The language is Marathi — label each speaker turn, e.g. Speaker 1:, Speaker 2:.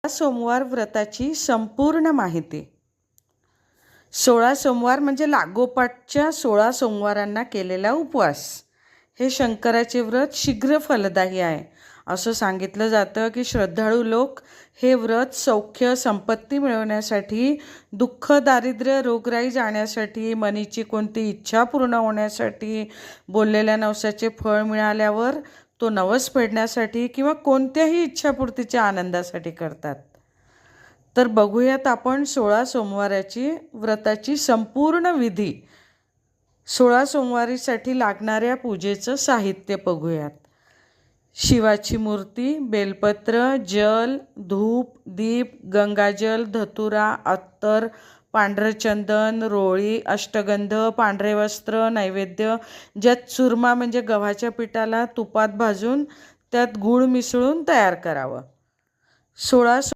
Speaker 1: सोमवार व्रताची संपूर्ण माहिती. 16 सोमवार म्हणजे लागोपाठच्या 16 सोमवारांना केलेला उपवास. हे शंकराचे व्रत शीघ्र फलदायी आहे. असं सांगितलं जातं की श्रद्धाळू लोक हे व्रत सौख्य, संपत्ती मिळवण्यासाठी, दुःख, दारिद्र्य, रोगराई जाण्यासाठी, मनीची कोणती इच्छा पूर्ण होण्यासाठी, बोललेल्या नवसाचे फळ मिळाल्यावर तो नवस फेडण्यासाठी किंवा कोणत्याही इच्छापूर्तीच्या आनंदासाठी करतात. तर बघूयात आपण 16 सोमवाराची व्रताची संपूर्ण विधी. 16 सोमवारीसाठी लागणाऱ्या पूजेचं साहित्य बघूयात. शिवाची मूर्ती, बेलपत्र, जल, धूप, दीप, गंगाजल, धतुरा, अत्तर, पांढरं चंदन, रोळी, अष्टगंध, पांढरे वस्त्र, नैवेद्य ज्यात चुरमा म्हणजे गव्हाच्या पिठाला तुपात भाजून त्यात गूळ मिसळून तयार करावं. 16